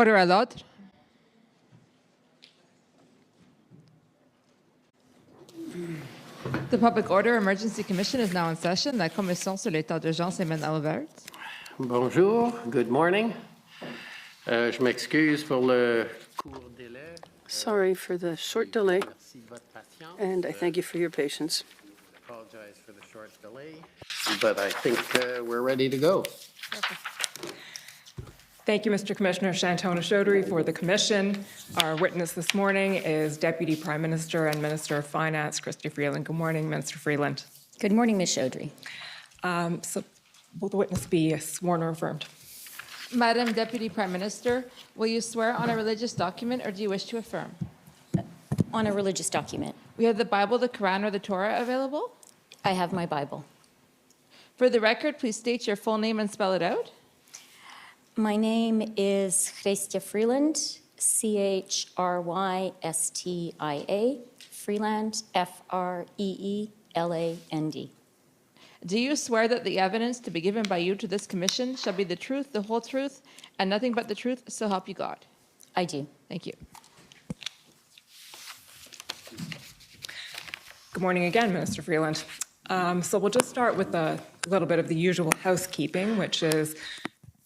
Order à l'ordre. The Public Order Emergency Commission is now in session. La Commission sur l'état d'urgence est maintenant ouverte. Bonjour, good morning. Je m'excuse pour le court délai. Sorry for the short delay, Merci de votre patience. and I thank you for your patience. I apologize for the short delay, but I think we're ready to go. Thank you, Mr. Commissioner Shantona Chaudhry, for the commission. Our witness this morning is Deputy Prime Minister and Minister of Finance, Chrystia Freeland. Good morning, Minister Freeland. Good morning, Ms. Chaudhry. So will the witness be sworn or affirmed? Madam Deputy Prime Minister, will you swear on a religious document or do you wish to affirm? On a religious document, We have the Bible, the Quran, or the Torah available. I have my Bible. For the record, please state your full name and spell it out. My name is Chrystia Freeland, Chrystia, Freeland, Freeland. Do you swear that the evidence to be given by you to this commission shall be the truth, the whole truth, and nothing but the truth, so help you God? I do. Thank you. Good morning again, Minister Freeland. So we'll just start with a little bit of the usual housekeeping, which is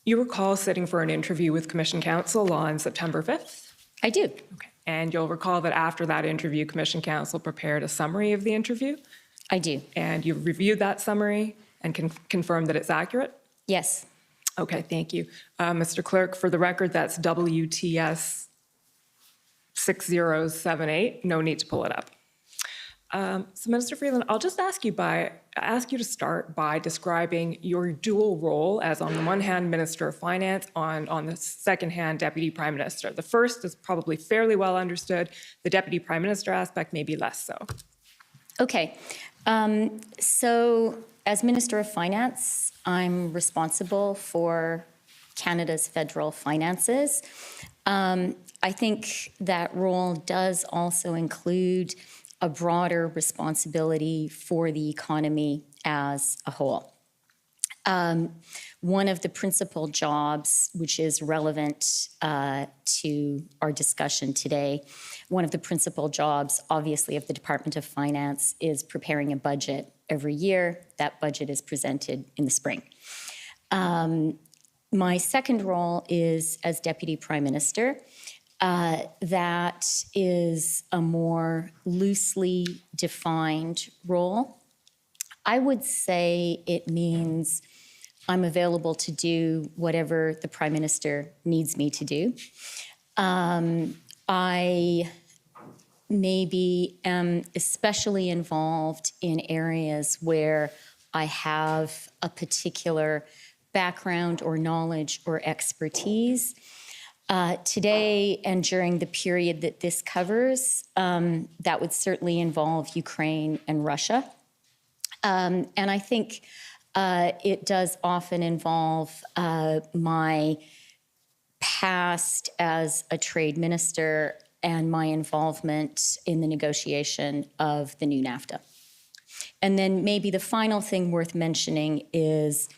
you recall sitting for an interview with Commission Counsel on September 5th? I do. Okay. And you'll recall that after that interview, Commission Counsel prepared a summary of the interview, I do. and you've reviewed that summary and can confirm that it's accurate? Yes. Okay, thank you. Mr. Clerk, for the record, that's WTS 6078. No need to pull it up. So, Minister Freeland, I'll just ask you to start by describing your dual role as, on the one hand, Minister of Finance, on the second hand, Deputy Prime Minister. The first is probably fairly well understood. The Deputy Prime Minister aspect may be less so. Okay. So as Minister of Finance, I'm responsible for Canada's federal finances. I think that role does also include a broader responsibility for the economy as a whole. One of the principal jobs, which is relevant to our discussion today, one of the principal jobs, obviously, of the Department of Finance is preparing a budget every year. That budget is presented in the spring. My second role is as Deputy Prime Minister. That is a more loosely defined role. I would say it means I'm available to do whatever the Prime Minister needs me to do. I maybe am especially involved in areas where I have a particular background or knowledge or expertise. Today and during the period that this covers, that would certainly involve Ukraine and Russia. And I think it does often involve my past as a trade minister and my involvement in the negotiation of the new NAFTA. And then maybe the final thing worth mentioning is,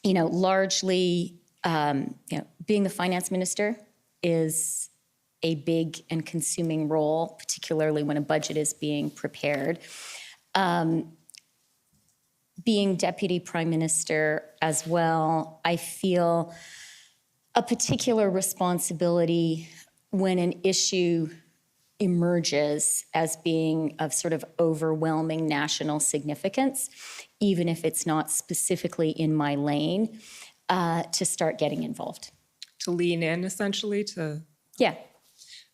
largely, being the finance minister is a big and consuming role, particularly when a budget is being prepared. Being deputy prime minister as well, I feel a particular responsibility when an issue emerges as being of sort of overwhelming national significance, even if it's not specifically in my lane, to start getting involved. To lean in, essentially, to... Yeah.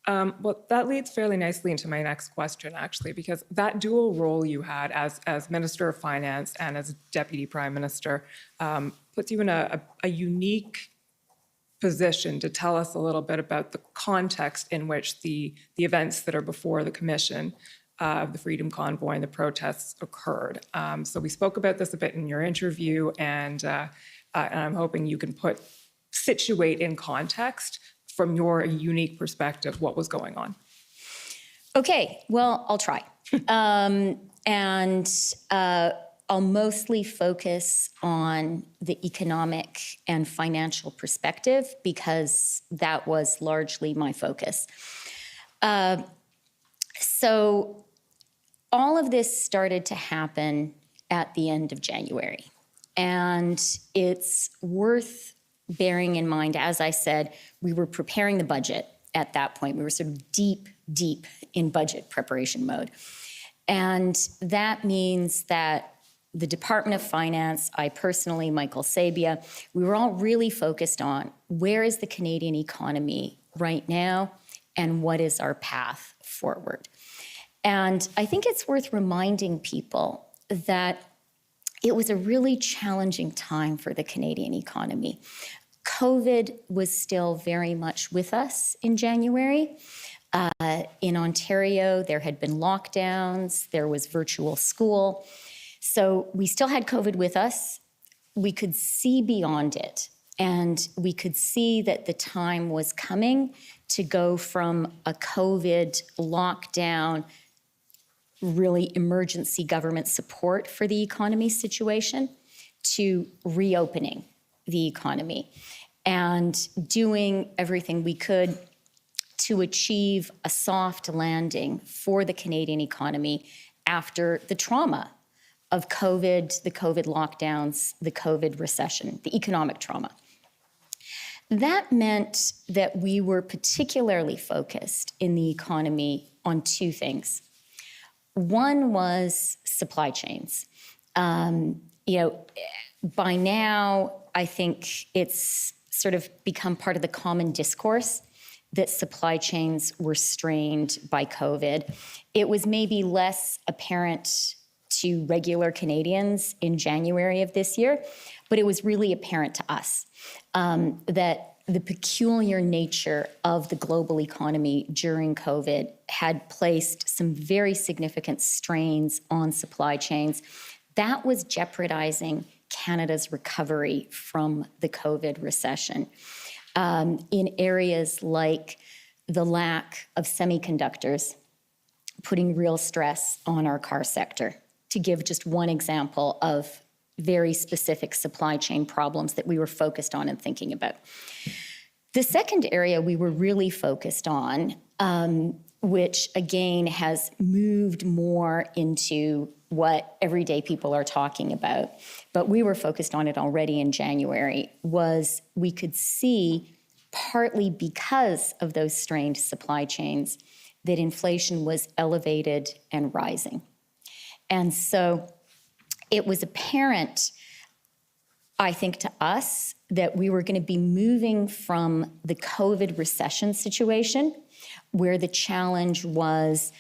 Well, that leads fairly nicely into my next question, actually, because that dual role you had as Minister of Finance and as Deputy Prime Minister puts you in a unique position to tell us a little bit about the context in which the events that are before the Commission, the Freedom Convoy and the protests occurred. So we spoke about this a bit in your interview, and I'm hoping you can situate in context from your unique perspective what was going on. Okay, well, I'll try. I'll mostly focus on the economic and financial perspective because that was largely my focus. So all of this started to happen at the end of January. And it's worth bearing in mind, as I said, we were preparing the budget at that point. We were sort of deep in budget preparation mode. And that means that the Department of Finance, I personally, Michael Sabia, we were all really focused on where is the Canadian economy right now and what is our path forward. And I think it's worth reminding people that it was a really challenging time for the Canadian economy. COVID was still very much with us in January. In Ontario, there had been lockdowns, there was virtual school. So we still had COVID with us. We could see beyond it, and we could see that the time was coming to go from a COVID lockdown, really emergency government support for the economy situation, to reopening the economy and doing everything we could to achieve a soft landing for the Canadian economy after the trauma of COVID, the COVID lockdowns, the COVID recession, the economic trauma. That meant that we were particularly focused in the economy on two things. One was supply chains. By now, I think it's sort of become part of the common discourse that supply chains were strained by COVID. It was maybe less apparent to regular Canadians in January of this year, but it was really apparent to us that the peculiar nature of the global economy during COVID had placed some very significant strains on supply chains. That was jeopardizing Canada's recovery from the COVID recession. In areas like the lack of semiconductors, putting real stress on our car sector, to give just one example of very specific supply chain problems that we were focused on and thinking about. The second area we were really focused on, which again has moved more into what everyday people are talking about, but we were focused on it already in January, was we could see, partly because of those strained supply chains, that inflation was elevated and rising. And so it was apparent, I think, to us that we were going to be moving from the COVID recession situation, where the challenge was,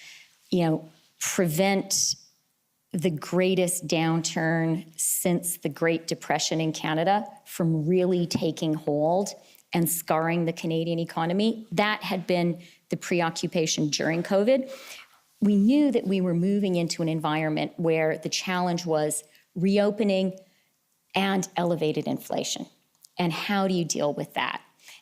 prevent the greatest downturn since the Great Depression in Canada from really taking hold and scarring the Canadian economy. That had been the preoccupation during COVID. We knew that we were moving into an environment where the challenge was reopening and elevated inflation. And how do you deal with that?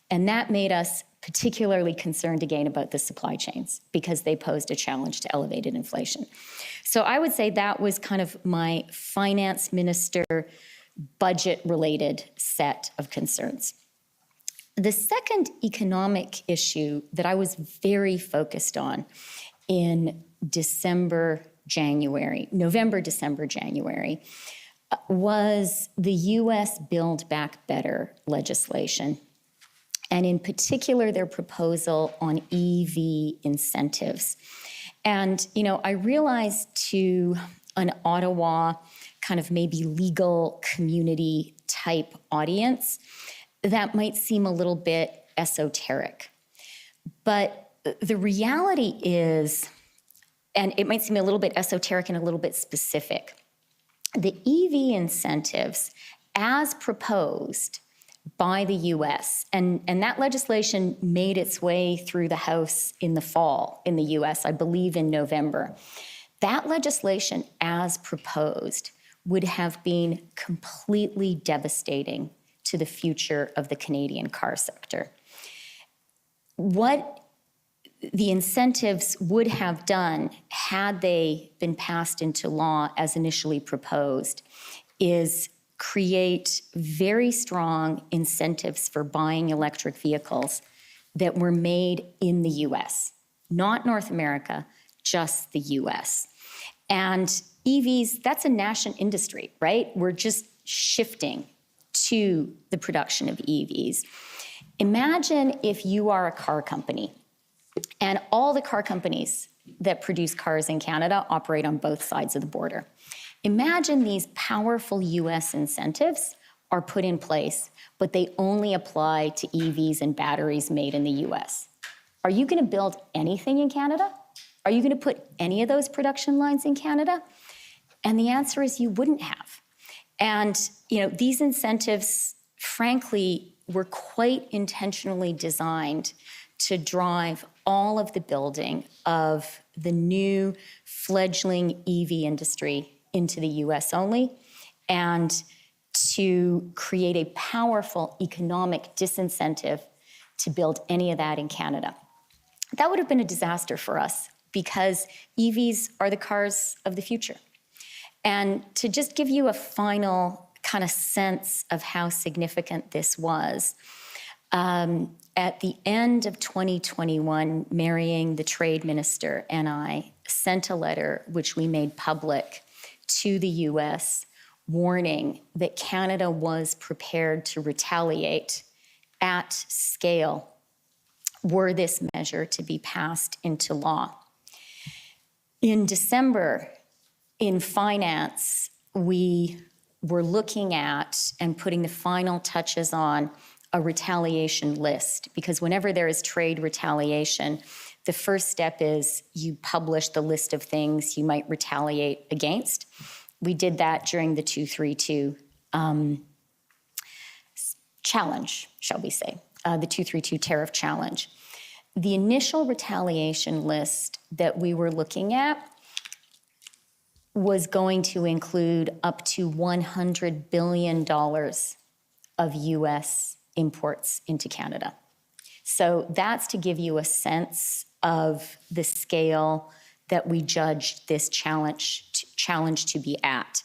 And that made us particularly concerned again about the supply chains because they posed a challenge to elevated inflation. So I would say that was kind of my finance minister budget-related set of concerns. The second economic issue that I was very focused on in November, December, January, was the U.S. Build Back Better legislation, and in particular, their proposal on EV incentives. And, I realized to an Ottawa kind of maybe legal community type audience, that might seem a little bit esoteric. But the reality is, and it might seem a little bit esoteric and a little bit specific, the EV incentives as proposed by the US, and that legislation made its way through the House in the fall in the US, I believe in November. That legislation as proposed would have been completely devastating to the future of the Canadian car sector. What the incentives would have done, had they been passed into law as initially proposed, is create very strong incentives for buying electric vehicles that were made in the US, not North America, just the US. And EVs, that's a nascent industry, right? We're just shifting to the production of EVs. Imagine if you are a car company, and all the car companies that produce cars in Canada operate on both sides of the border. Imagine these powerful US incentives are put in place, but they only apply to EVs and batteries made in the US. Are you going to build anything in Canada? Are you going to put any of those production lines in Canada? And the answer is you wouldn't have. And, these incentives, frankly, were quite intentionally designed to drive all of the building of the new fledgling EV industry into the US only, and to create a powerful economic disincentive to build any of that in Canada. That would have been a disaster for us because EVs are the cars of the future. And to just give you a final kind of sense of how significant this was, at the end of 2021, Marrying, the trade minister, and I sent a letter which we made public to the US warning that Canada was prepared to retaliate at scale were this measure to be passed into law. In December, in finance, we were looking at and putting the final touches on a retaliation list, because whenever there is trade retaliation, the first step is you publish the list of things you might retaliate against. We did that during the 232 challenge, shall we say, the 232 tariff challenge. The initial retaliation list that we were looking at was going to include up to $100 billion of US imports into Canada. So that's to give you a sense of the scale that we judged this challenge to be at.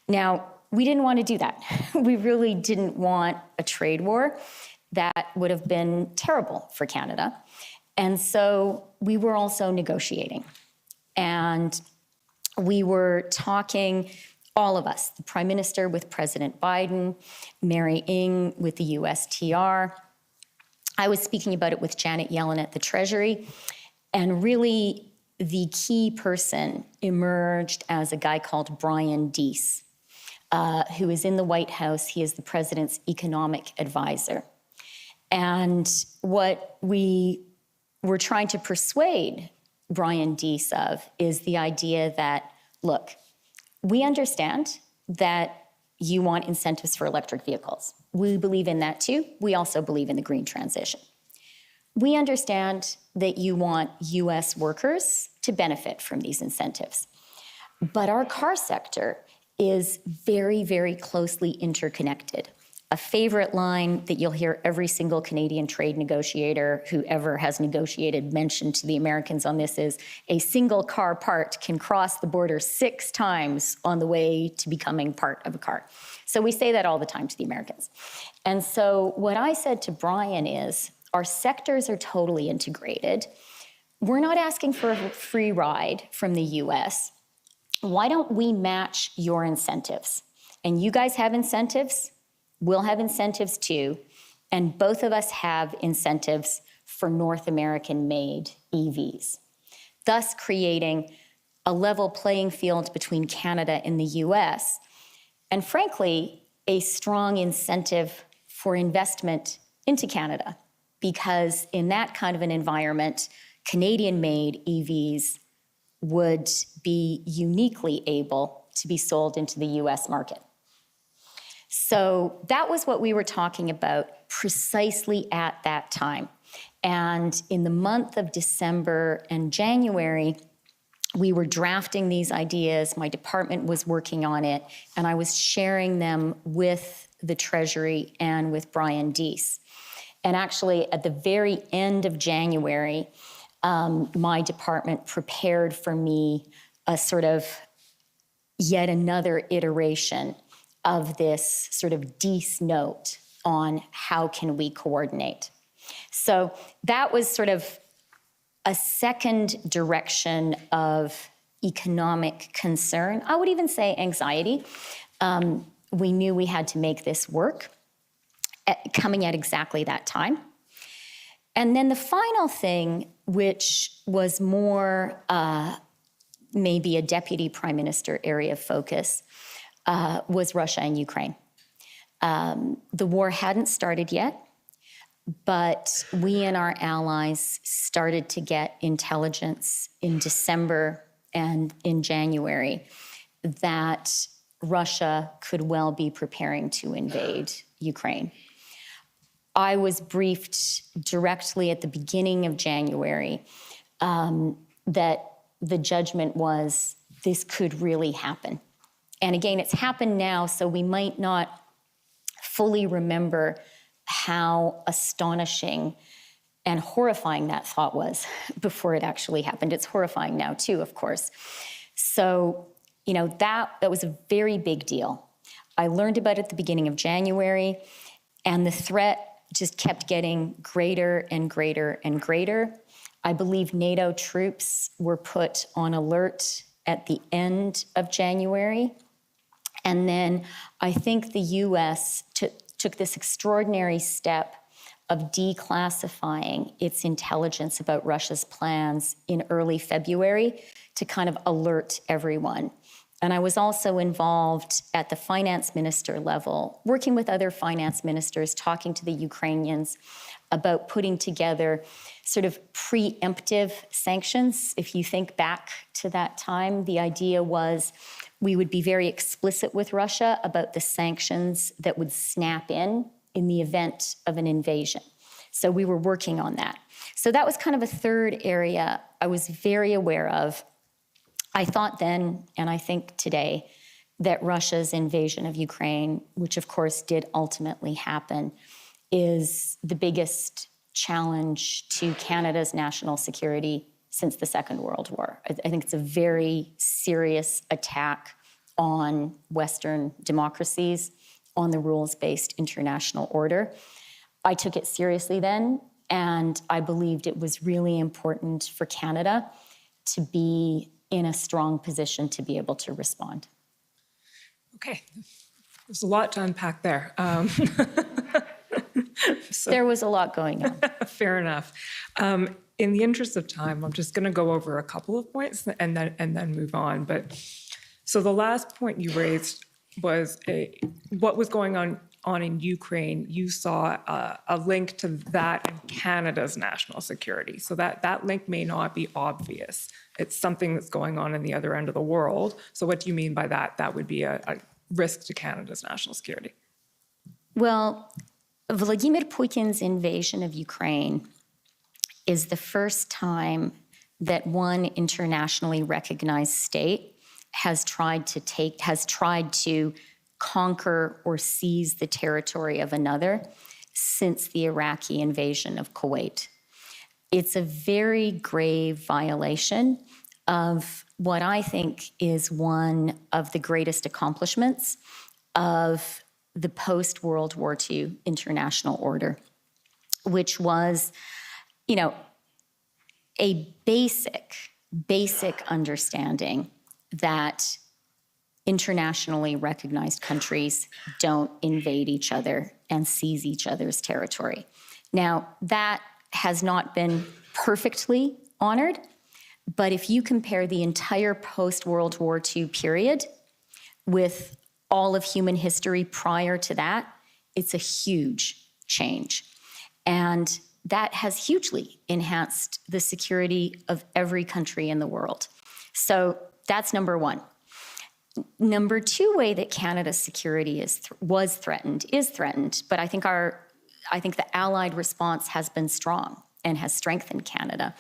Now, we didn't want to do that. We really didn't want a trade war. That would have been terrible for Canada. And so we were also negotiating. And we were talking, all of us, the Prime Minister with President Biden, Mary Ng with the USTR. I was speaking about it with Janet Yellen at the Treasury. And really, the key person emerged as a guy called Brian Deese, who is in the White House. He is the president's economic advisor. And what we were trying to persuade Brian Deese of is the idea that, look, we understand that you want incentives for electric vehicles. We believe in that too. We also believe in the green transition. We understand that you want US workers to benefit from these incentives. But our car sector is very, very closely interconnected. A favorite line that you'll hear every single Canadian trade negotiator who ever has negotiated mention to the Americans on this is a single car part can cross the border 6 times on the way to becoming part of a car. So we say that all the time to the Americans. And so what I said to Brian is, our sectors are totally integrated. We're not asking for a free ride from the US. Why don't we match your incentives? And you guys have incentives. We'll have incentives too, and both of us have incentives for North American-made EVs, thus creating a level playing field between Canada and the US, and frankly, a strong incentive for investment into Canada, because in that kind of an environment, Canadian-made EVs would be uniquely able to be sold into the US market. So that was what we were talking about precisely at that time. And in the month of December and January, we were drafting these ideas. My department was working on it, and I was sharing them with the Treasury and with Brian Deese. And actually, at the very end of January, my department prepared for me a sort of yet another iteration of this sort of DEACE note on how can we coordinate. So that was sort of a second direction of economic concern. I would even say anxiety. We knew we had to make this work, coming at exactly that time. And then the final thing, which was more maybe a deputy prime minister area of focus, was Russia and Ukraine. The war hadn't started yet, but we and our allies started to get intelligence in December and in January that Russia could well be preparing to invade Ukraine. I was briefed directly at the beginning of January that the judgment was this could really happen. And again, it's happened now, so we might not fully remember how astonishing and horrifying that thought was before it actually happened. It's horrifying now too, of course. So, you know, that was a very big deal. I learned about it at the beginning of January, and the threat just kept getting greater and greater and greater. I believe NATO troops were put on alert at the end of January. And then I think the US took this extraordinary step of declassifying its intelligence about Russia's plans in early February to kind of alert everyone. And I was also involved at the finance minister level, working with other finance ministers, talking to the Ukrainians about putting together sort of preemptive sanctions. If you think back to that time, the idea was we would be very explicit with Russia about the sanctions that would snap in the event of an invasion. So we were working on that. So that was kind of a third area I was very aware of. I thought then, and I think today, that Russia's invasion of Ukraine, which of course did ultimately happen, is the biggest challenge to Canada's national security since the Second World War. I think it's a very serious attack on Western democracies, on the rules-based international order. I took it seriously then, and I believed it was really important for Canada to be in a strong position to be able to respond. Okay, there's a lot to unpack there. There was a lot going on. Fair enough. In the interest of time, I'm just going to go over a couple of points and then move on. But so the last point you raised was what was going on in Ukraine. You saw a link to that and Canada's national security. So that link may not be obvious. It's something that's going on in the other end of the world. So what do you mean by that? That would be a risk to Canada's national security. Well, Vladimir Putin's invasion of Ukraine is the first time that one internationally recognized state has tried to conquer or seize the territory of another since the Iraqi invasion of Kuwait. It's a very grave violation of what I think is one of the greatest accomplishments of the post-World War II international order, which was, you know, a basic understanding that internationally recognized countries don't invade each other and seize each other's territory. Now, that has not been perfectly honored, but if you compare the entire post-World War II period with all of human history prior to that, it's a huge change. And that has hugely enhanced the security of every country in the world. So that's number one. Number two way that Canada's security is threatened, but I think the Allied response has been strong and has strengthened Canada,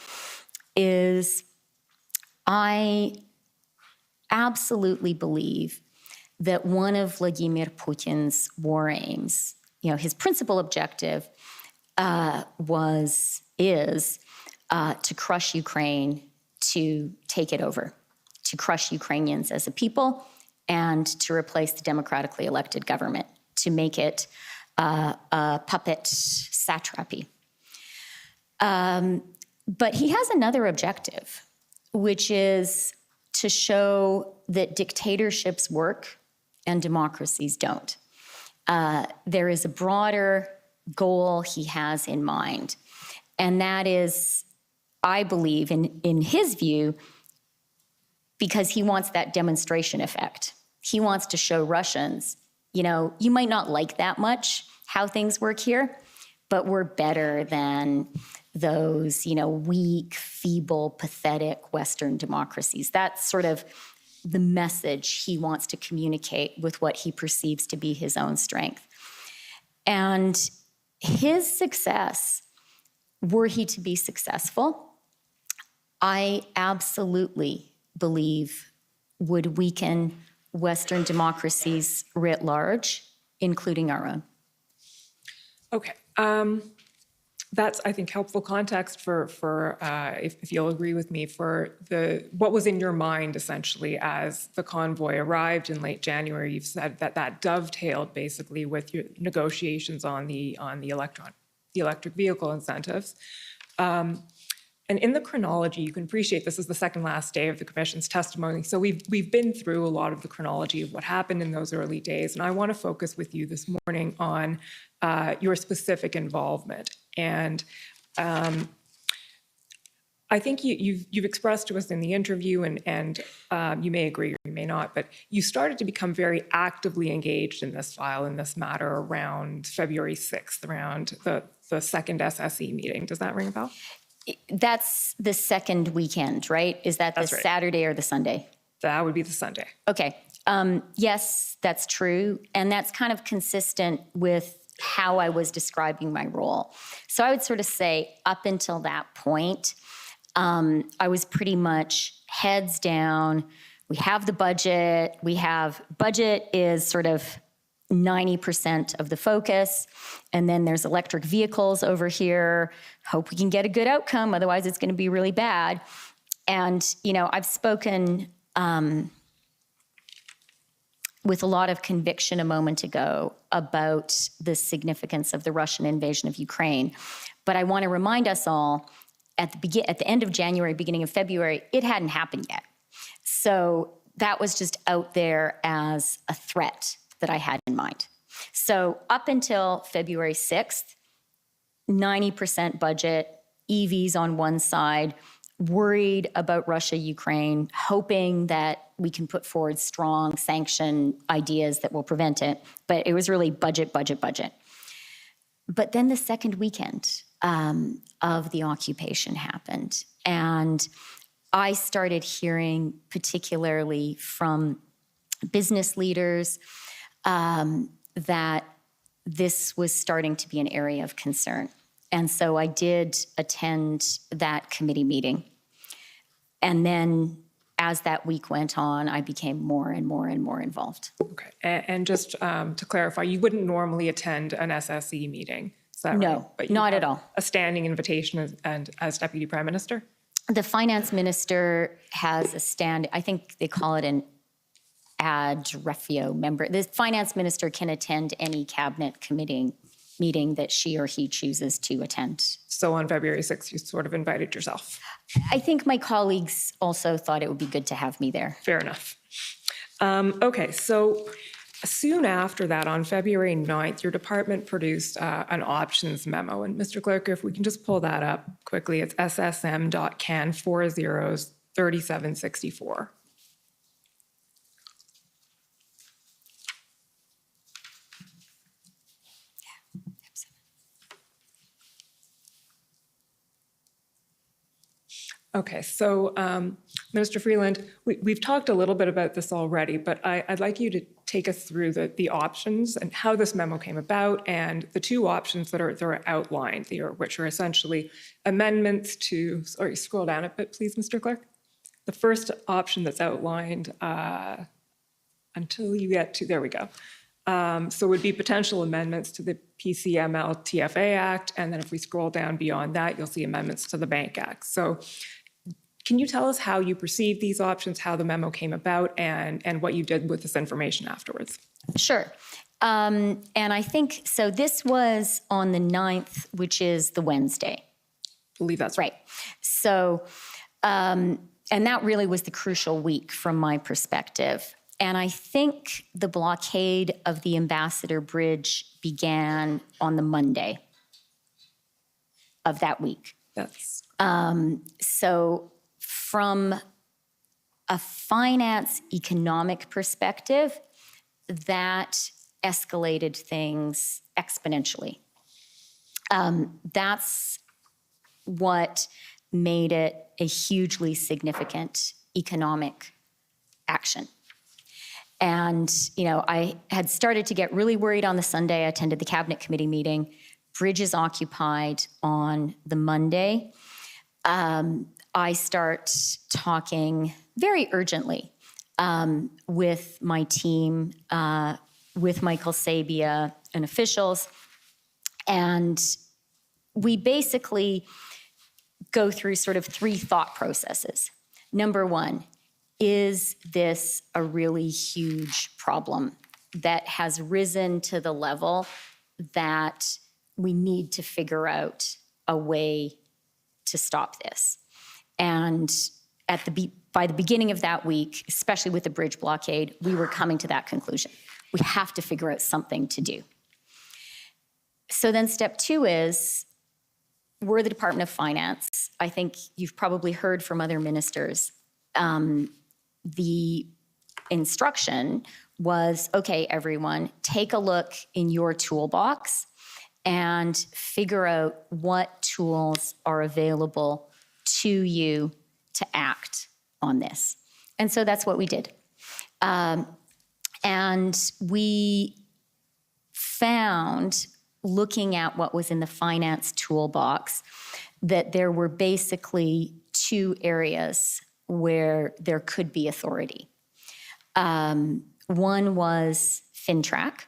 is I absolutely believe that one of Vladimir Putin's war aims, you know, his principal objective is to crush Ukraine, to take it over, to crush Ukrainians as a people, and to replace the democratically elected government, to make it a puppet satrapy. But he has another objective, which is to show that dictatorships work and democracies don't. There is a broader goal he has in mind, and that is, I believe, in his view, because he wants that demonstration effect. He wants to show Russians, you might not like that much how things work here, but we're better than those, weak, feeble, pathetic Western democracies. That's sort of the message he wants to communicate with what he perceives to be his own strength. And his success, were he to be successful, I absolutely believe would weaken Western democracies writ large, including our own. Okay. That's, I think, helpful context for if you'll agree with me, for what was in your mind, essentially, as the convoy arrived in late January. You've said that dovetailed, basically, with your negotiations on the electric vehicle incentives. And in the chronology, you can appreciate this is the second last day of the commission's testimony. So we've been through a lot of the chronology of what happened in those early days. And I want to focus with you this morning on your specific involvement. And I think you've expressed to us in the interview, and you may agree or you may not, but you started to become very actively engaged in this file, in this matter, around February 6th, around the second SSE meeting. Does that ring a bell? That's the second weekend, right? Is that the Saturday or the Sunday? That would be the Sunday. Okay. Yes, that's true. And that's kind of consistent with how I was describing my role. So I would sort of say up until that point, I was pretty much heads down. We have the budget. Budget is sort of 90% of the focus. And then there's electric vehicles over here. Hope we can get a good outcome. Otherwise, it's going to be really bad. And, I've spoken with a lot of conviction a moment ago about the significance of the Russian invasion of Ukraine. But I want to remind us all, at the end of January, beginning of February, it hadn't happened yet. So that was just out there as a threat that I had in mind. So up until February 6th, 90% budget, EVs on one side, worried about Russia, Ukraine, hoping that we can put forward strong sanction ideas that will prevent it. But it was really budget, budget, budget. But then the second weekend of the occupation happened. And I started hearing, particularly from business leaders, that this was starting to be an area of concern. And so I did attend that committee meeting. And then as that week went on, I became more and more and more involved. Okay. And just to clarify, you wouldn't normally attend an SSE meeting, is that right? No, But you not have at all. A standing invitation as Deputy Prime Minister? The finance minister has I think they call it an ad refio member. The finance minister can attend any cabinet committee meeting that she or he chooses to attend. So on February 6th, you sort of invited yourself. I think my colleagues also thought it would be good to have me there. Fair enough. Okay, so soon after that, on February 9th, your department produced an options memo. And Mr. Clerk, if we can just pull that up quickly, it's SSM.can 403764. Okay, so Minister Freeland, we've talked a little bit about this already, but I'd like you to take us through the options and how this memo came about, and the two options that are outlined here, which are essentially amendments to, sorry, scroll down a bit, please, Mr. Clerk. The first option that's outlined until you get to, there we go. So would be potential amendments to the PCML TFA Act, and then if we scroll down beyond that, you'll see amendments to the Bank Act. So can you tell us how you perceived these options, how the memo came about, and what you did with this information afterwards? Sure. And I think, so this was on the 9th, which is the Wednesday. I believe that's Right. So, and that really was the crucial week from my perspective. And I think the blockade of the Ambassador Bridge began on the Monday of that week. That's So from a finance economic perspective, that escalated things exponentially. That's what made it a hugely significant economic action. And, you know, I had started to get really worried on the Sunday. I attended the cabinet committee meeting. Bridge is occupied on the Monday. I start talking very urgently with my team, with Michael Sabia and officials. And we basically go through sort of 3 thought processes. Number 1, is this a really huge problem that has risen to the level that we need to figure out a way to stop this? And by the beginning of that week, especially with the bridge blockade, we were coming to that conclusion. We have to figure out something to do. So then step 2 is, we're the Department of Finance. I think you've probably heard from other ministers. The instruction was, okay, everyone, take a look in your toolbox and figure out what tools are available to you to act on this. And so that's what we did. And we found, looking at what was in the finance toolbox, that there were basically 2 areas where there could be authority. One was FinTrack,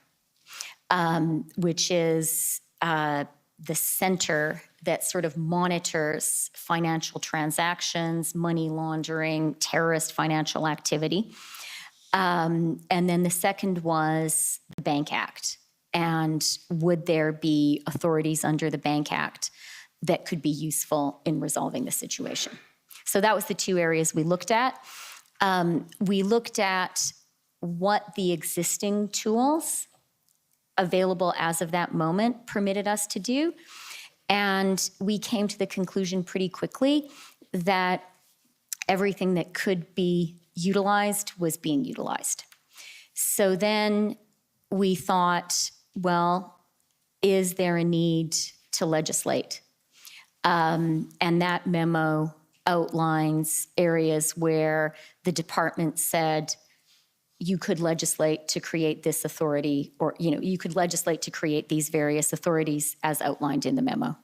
which is the center that sort of monitors financial transactions, money laundering, terrorist financial activity. And then the second was the Bank Act. And would there be authorities under the Bank Act that could be useful in resolving the situation? So that was the 2 areas we looked at. We looked at what the existing tools available as of that moment permitted us to do. And we came to the conclusion pretty quickly that everything that could be utilized was being utilized. So then we thought, well, is there a need to legislate? And that memo outlines areas where the department said you could legislate to create this authority, or, you know, you could legislate to create these various authorities as outlined in the memo.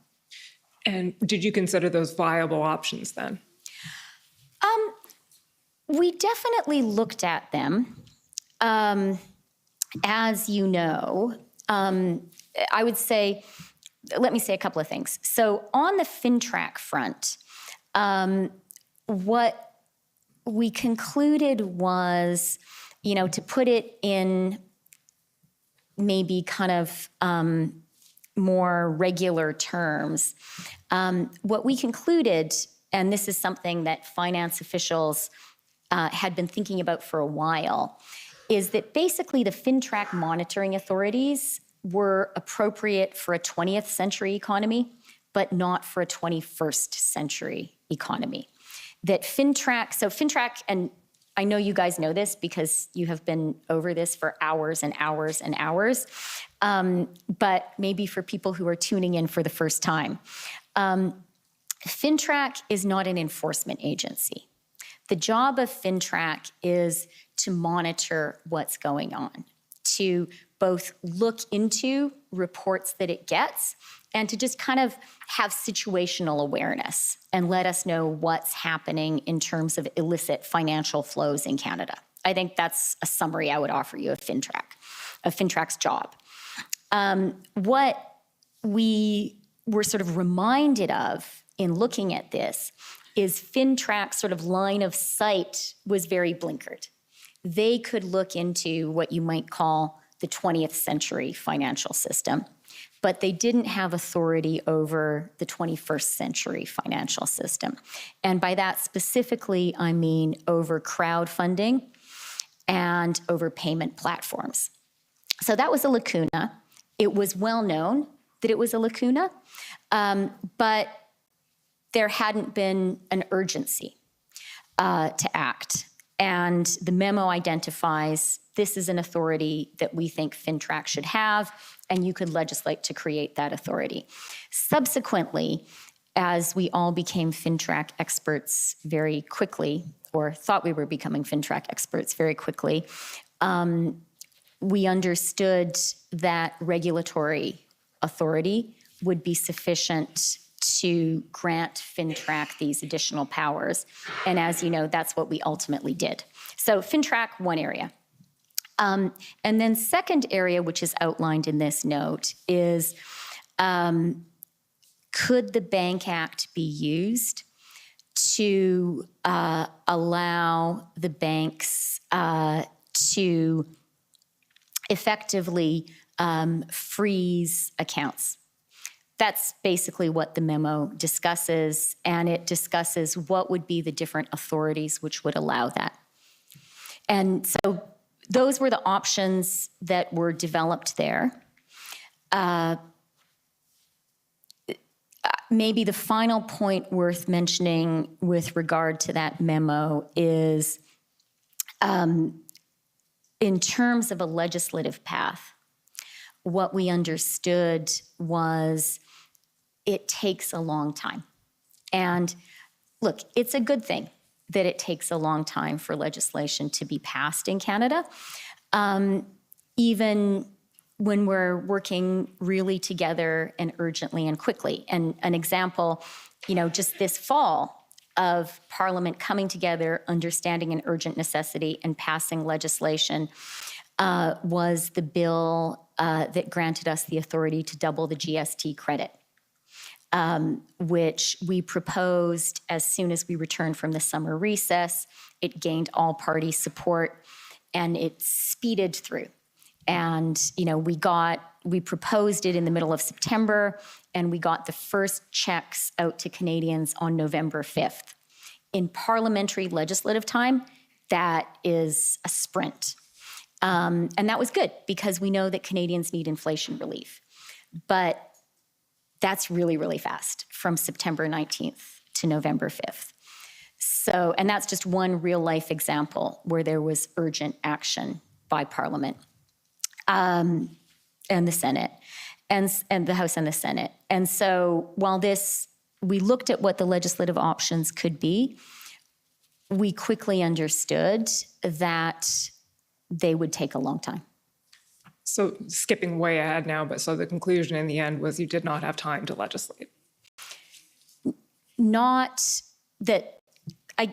And did you consider those viable options then? We definitely looked at them. As you know, I would say, let me say a couple of things. So on the FinTrack front, what we concluded was, you know, to put it in maybe kind of more regular terms, what we concluded, and this is something that finance officials had been thinking about for a while, is that basically the FinTrack monitoring authorities were appropriate for a 20th century economy, but not for a 21st century economy. That FinTrack, and I know you guys know this because you have been over this for hours and hours and hours, but maybe for people who are tuning in for the first time, FinTrack is not an enforcement agency. The job of FinTrack is to monitor what's going on, to both look into reports that it gets and to just kind of have situational awareness and let us know what's happening in terms of illicit financial flows in Canada. I think that's a summary I would offer you of FinTrack, of FinTrack's job. What we were sort of reminded of in looking at this is FinTrack's sort of line of sight was very blinkered. They could look into what you might call the 20th century financial system, but they didn't have authority over the 21st century financial system. And by that specifically, I mean over crowdfunding and over payment platforms. So that was a lacuna. It was well known that it was a lacuna, but there hadn't been an urgency to act. And the memo identifies this is an authority that we think FinTrack should have, and you could legislate to create that authority. Subsequently, as we all became FinTrack experts very quickly, or thought we were becoming FinTrack experts very quickly, we understood that regulatory authority would be sufficient to grant FinTrack these additional powers. And as you know, that's what we ultimately did. So FinTrack, one area. And then second area, which is outlined in this note, is could the Bank Act be used to allow the banks to effectively freeze accounts? That's basically what the memo discusses, and it discusses what would be the different authorities which would allow that. And so those were the options that were developed there. Maybe the final point worth mentioning with regard to that memo is in terms of a legislative path, what we understood was it takes a long time. And look, it's a good thing that it takes a long time for legislation to be passed in Canada, even when we're working really together and urgently and quickly. And an example, just this fall of Parliament coming together, understanding an urgent necessity and passing legislation was the bill that granted us the authority to double the GST credit, which we proposed as soon as we returned from the summer recess. It gained all party support, and it speeded through. And we proposed it in the middle of September, and we got the first checks out to Canadians on November 5th. In parliamentary legislative time, that is a sprint. And that was good because we know that Canadians need inflation relief. But that's really, really fast from September 19th to November 5th. So, and that's just one real life example where there was urgent action by Parliament and the Senate and the House and the Senate. And so while we looked at what the legislative options could be, we quickly understood that they would take a long time. So skipping way ahead now, but so the conclusion in the end was you did not have time to legislate. Not that, I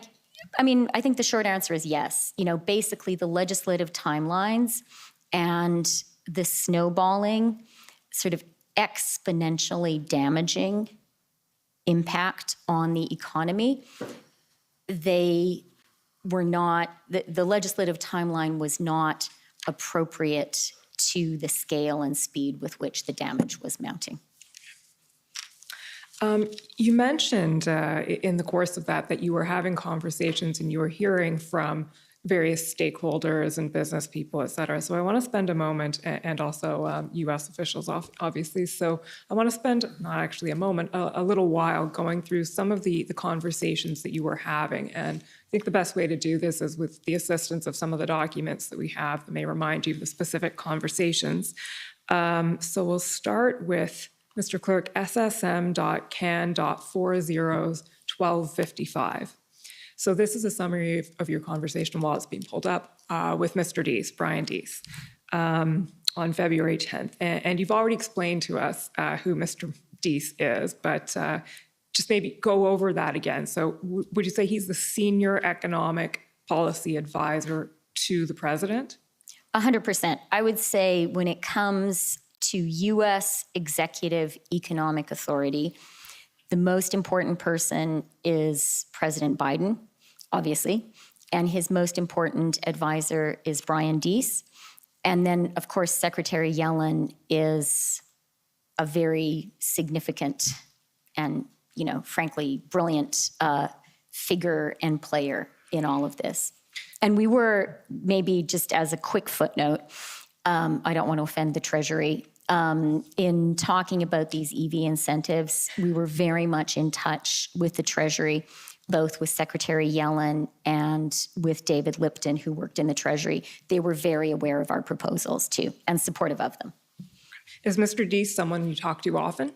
think the short answer is yes. Basically the legislative timelines and the snowballing sort of exponentially damaging impact on the economy, they were not, the legislative timeline was not appropriate to the scale and speed with which the damage was mounting. You mentioned in the course of that you were having conversations and you were hearing from various stakeholders and business people, et cetera. So I want to spend a moment, and also U.S. officials, obviously. So I want to spend, not actually a moment, a little while going through some of the conversations that you were having. And I think the best way to do this is with the assistance of some of the documents that we have that may remind you of the specific conversations. So we'll start with Mr. Clerk, SSM.can.401255. So this is a summary of your conversation while it's being pulled up with Mr. Deese, Brian Deese, on February 10th. And you've already explained to us who Mr. Deese is, but just maybe go over that again. So would you say he's the senior economic policy advisor to the president? 100%. I would say when it comes to U.S. Executive Economic Authority. The most important person is President Biden, obviously, and his most important advisor is Brian Deese. And then, of course, Secretary Yellen is a very significant and, frankly, brilliant figure and player in all of this. And we were, maybe just as a quick footnote, I don't want to offend the Treasury, in talking about these EV incentives, we were very much in touch with the Treasury, both with Secretary Yellen and with David Lipton, who worked in the Treasury. They were very aware of our proposals, too, and supportive of them. Is Mr. Deese someone you talk to often?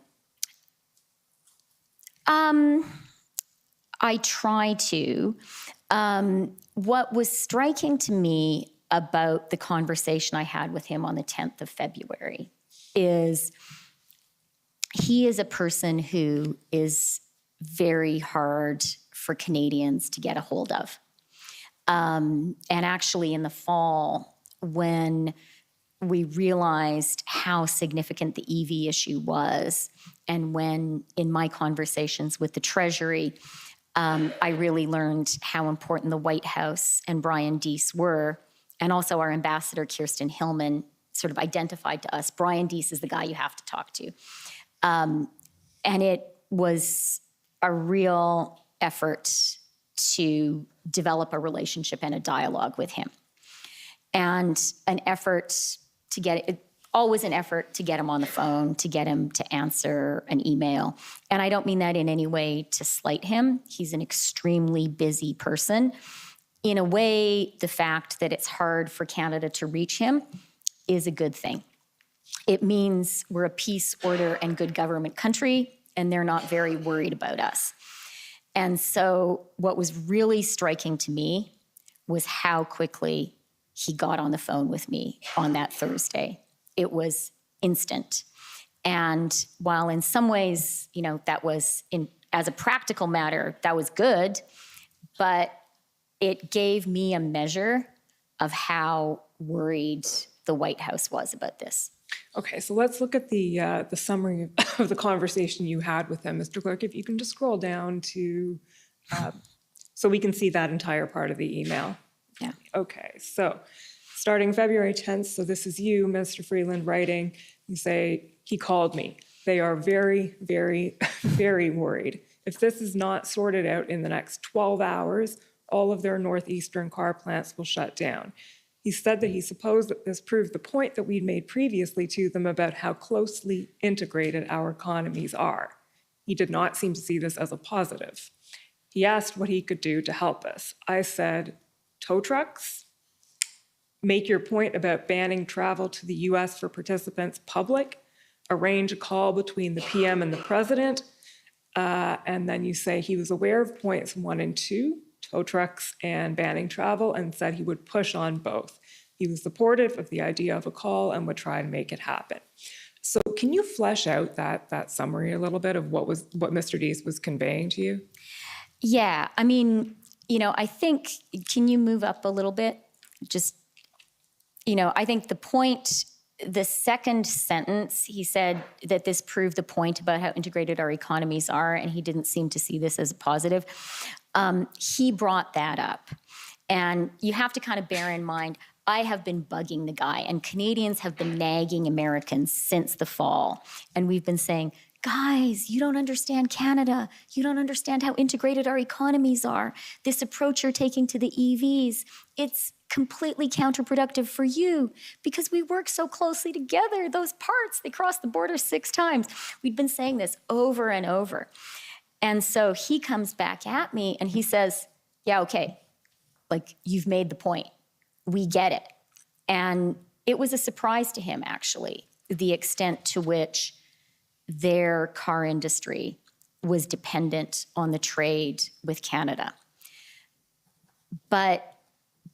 I try to. What was striking to me about the conversation I had with him on the 10th of February is he is a person who is very hard for Canadians to get a hold of. And actually in the fall, when we realized how significant the EV issue was, and when in my conversations with the Treasury, I really learned how important the White House and Brian Deese were, and also our ambassador, Kirsten Hillman, sort of identified to us, Brian Deese is the guy you have to talk to. And it was a real effort to develop a relationship and a dialogue with him. And an effort to get, always an effort to get him on the phone, to get him to answer an email. And I don't mean that in any way to slight him. He's an extremely busy person. In a way, the fact that it's hard for Canada to reach him is a good thing. It means we're a peace, order, and good government country, and they're not very worried about us. And so what was really striking to me was how quickly he got on the phone with me on that Thursday. It was instant. And while in some ways, that was, as a practical matter, that was good, but it gave me a measure of how worried the White House was about this. Okay, so let's look at the summary of the conversation you had with him, Mr. Clerk. If you can just scroll down to, so we can see that entire part of the email. Yeah. Okay, so starting February 10th, so this is you, Mr. Freeland, writing. You say, he called me. They are very, very, very worried. If this is not sorted out in the next 12 hours, all of their northeastern car plants will shut down. He said that he supposed that this proved the point that we'd made previously to them about how closely integrated our economies are. He did not seem to see this as a positive. He asked what he could do to help us. I said, tow trucks? Make your point about banning travel to the US for participants public. Arrange a call between the PM and the president. And then you say he was aware of points 1 and 2, tow trucks and banning travel, and said he would push on both. He was supportive of the idea of a call and would try and make it happen. So can you flesh out that summary a little bit of what Mr. Deese was conveying to you? Yeah, I mean, I think, can you move up a little bit? Just, I think the point, the second sentence, he said that this proved the point about how integrated our economies are, and he didn't seem to see this as a positive. He brought that up. And you have to kind of bear in mind, I have been bugging the guy, and Canadians have been nagging Americans since the fall. And we've been saying, guys, you don't understand Canada. You don't understand how integrated our economies are. This approach you're taking to the EVs, it's completely counterproductive for you because we work so closely together. Those parts, they cross the border 6 times. We've been saying this over and over. And so he comes back at me and he says, yeah, okay, you've made the point. We get it. And it was a surprise to him, actually, the extent to which their car industry was dependent on the trade with Canada. But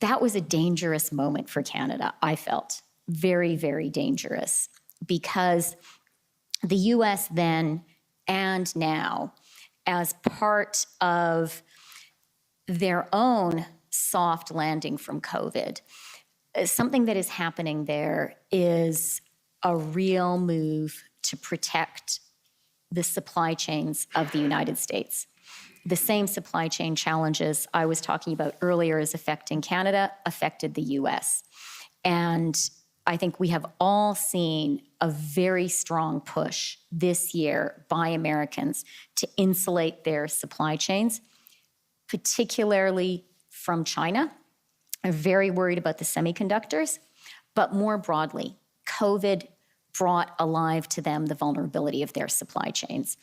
that was a dangerous moment for Canada, I felt. Very, very dangerous. Because the US then and now, as part of their own soft landing from COVID, something that is happening there is a real move to protect the supply chains of the United States. The same supply chain challenges I was talking about earlier as affecting Canada affected the US. And I think we have all seen a very strong push this year by Americans to insulate their supply chains, particularly from China. I'm very worried about the semiconductors, but more broadly, COVID brought alive to them the vulnerability of their supply chains.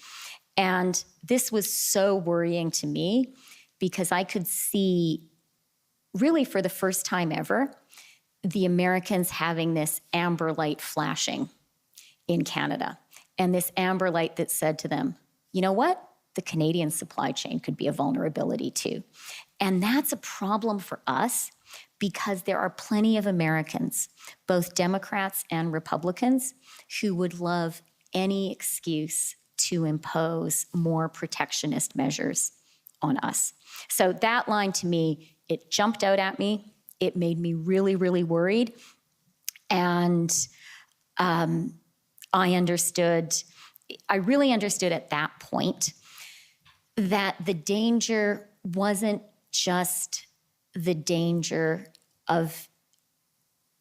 And this was so worrying to me because I could see, really for the first time ever, the Americans having this amber light flashing in Canada. And this amber light that said to them, you know what? The Canadian supply chain could be a vulnerability too. And that's a problem for us because there are plenty of Americans, both Democrats and Republicans, who would love any excuse to impose more protectionist measures on us. So that line to me, it jumped out at me. It made me really, really worried. And I really understood at that point that the danger wasn't just the danger of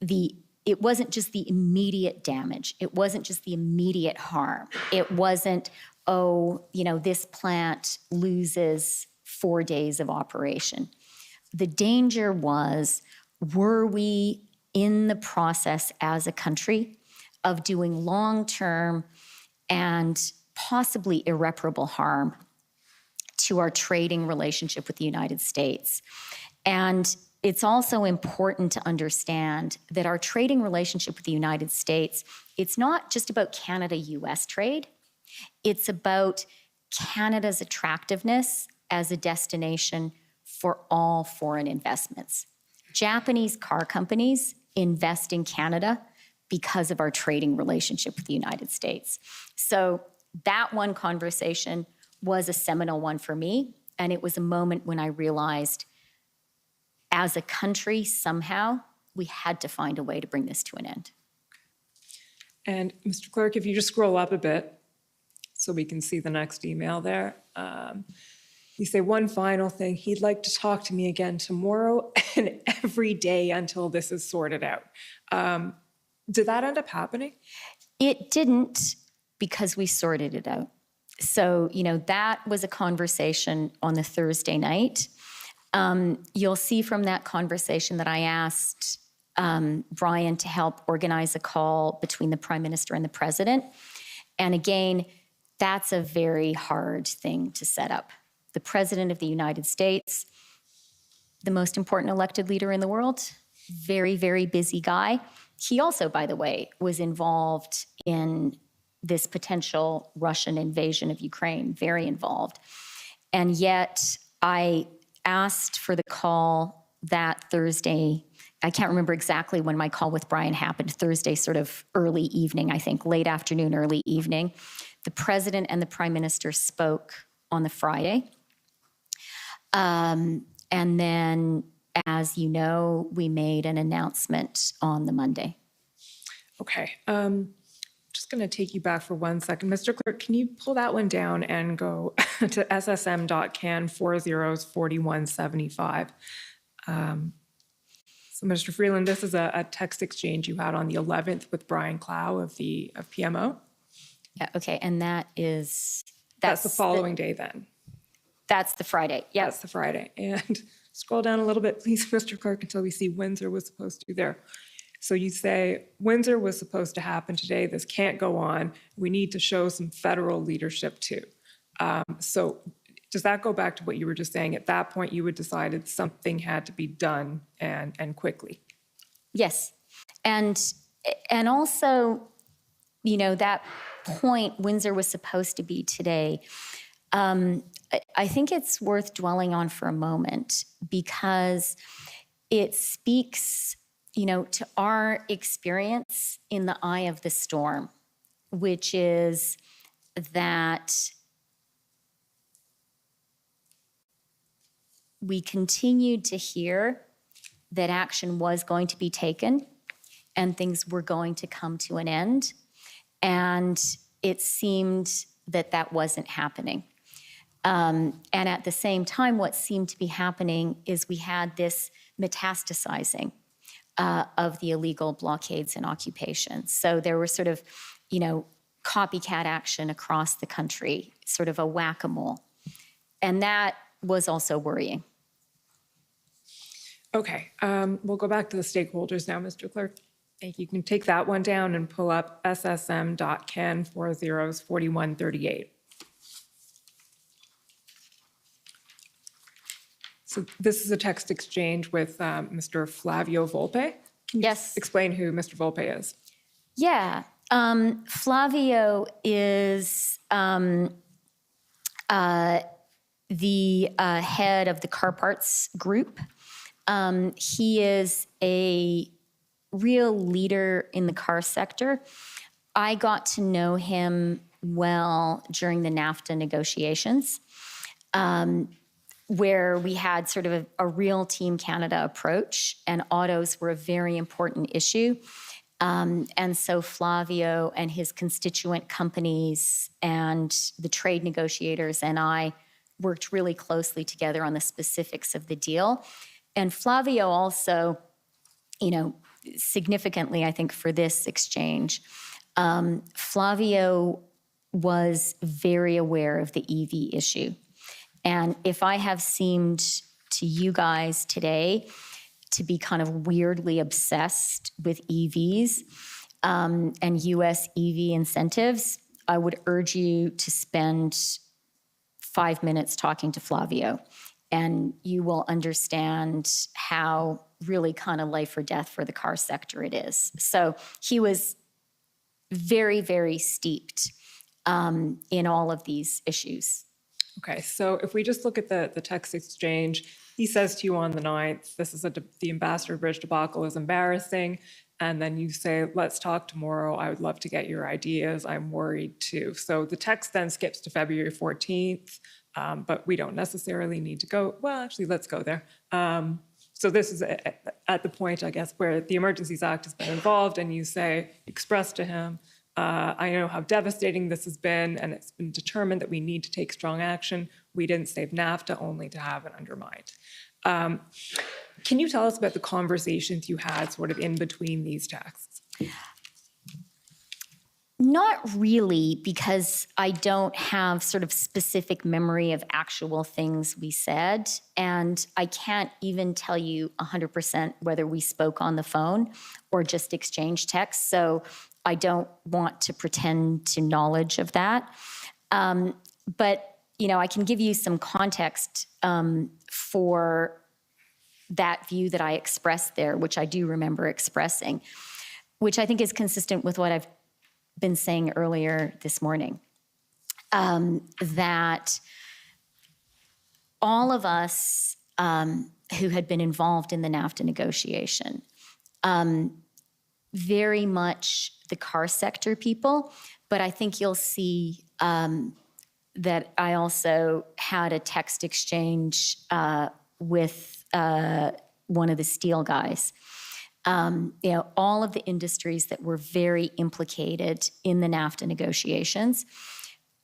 it wasn't just the immediate damage. It wasn't just the immediate harm. It wasn't, this plant loses 4 days of operation. The danger was, were we in the process as a country of doing long-term and possibly irreparable harm to our trading relationship with the United States? And it's also important to understand that our trading relationship with the United States, it's not just about Canada-US trade. It's about Canada's attractiveness as a destination for all foreign investments. Japanese car companies invest in Canada because of our trading relationship with the United States. So that one conversation was a seminal one for me, and it was a moment when I realized, as a country, somehow, we had to find a way to bring this to an end. And Mr. Clerk, if you just scroll up a bit so we can see the next email there. You say one final thing, he'd like to talk to me again tomorrow and every day until this is sorted out. Did that end up happening? It didn't, because we sorted it out. So, that was a conversation on the Thursday night. You'll see from that conversation that I asked Brian to help organize a call between the Prime Minister and the President. And again, that's a very hard thing to set up. The President of the United States, the most important elected leader in the world, very, very busy guy. He also, by the way, was involved in this potential Russian invasion of Ukraine, very involved. And yet I asked for the call that Thursday. I can't remember exactly when my call with Brian happened, Thursday, sort of early evening, I think, late afternoon, early evening. The President and the Prime Minister spoke on the Friday. And then, as you know, we made an announcement on the Monday. Okay. Just going to take you back for 1 second. Mr. Clerk, can you pull that one down and go to ssm.can404175? So, Mr. Freeland, this is a text exchange you had on the 11th with Brian Clow of PMO. Yeah, okay, and that's the following day then. That's the Friday, yeah. That's the Friday. And scroll down a little bit, please, Mr. Clerk, until we see Windsor was supposed to be there. So you say, Windsor was supposed to happen today. This can't go on. We need to show some federal leadership too. So does that go back to what you were just saying? At that point, you had decided something had to be done and quickly. Yes. And also, that point Windsor was supposed to be today, I think it's worth dwelling on for a moment because it speaks, to our experience in the eye of the storm, which is that we continued to hear that action was going to be taken, and things were going to come to an end. And it seemed that that wasn't happening. And at the same time, what seemed to be happening is we had this metastasizing of the illegal blockades and occupations. So there was sort of, copycat action across the country, sort of a whack-a-mole. And that was also worrying. Okay, we'll go back to the stakeholders now, Mr. Clerk. Thank you. You can take that one down and pull up ssm.ken 404138. So this is a text exchange with Mr. Flavio Volpe. Can you Yes. explain who Mr. Volpe is? Yeah. Flavio is the head of the car parts group. He is a real leader in the car sector. I got to know him well during the NAFTA negotiations, where we had sort of a real Team Canada approach, and autos were a very important issue. And so Flavio and his constituent companies and the trade negotiators and I worked really closely together on the specifics of the deal. And Flavio also, significantly, I think, for this exchange, Flavio was very aware of the EV issue. And if I have seemed to you guys today to be kind of weirdly obsessed with EVs and US EV incentives, I would urge you to spend 5 minutes talking to Flavio, and you will understand how really kind of life or death for the car sector it is. So he was very, very steeped in all of these issues. Okay, so if we just look at the text exchange, he says to you on the 9th, this is the Ambassador Bridge debacle is embarrassing. And then you say, let's talk tomorrow. I would love to get your ideas. I'm worried too. So the text then skips to February 14th, but we don't necessarily need to go. Well, actually, let's go there. So this is at the point, I guess, where the Emergencies Act has been involved, and you say, express to him, I know how devastating this has been, and it's been determined that we need to take strong action. We didn't save NAFTA only to have it undermined. Can you tell us about the conversations you had sort of in between these texts? Not really, because I don't have sort of specific memory of actual things we said, and I can't even tell you 100% whether we spoke on the phone or just exchanged texts, so I don't want to pretend to knowledge of that. But, I can give you some context for that view that I expressed there, which I do remember expressing, which I think is consistent with what I've been saying earlier this morning, that all of us who had been involved in the NAFTA negotiation, very much the car sector people, but I think you'll see that I also had a text exchange with one of the steel guys. All of the industries that were very implicated in the NAFTA negotiations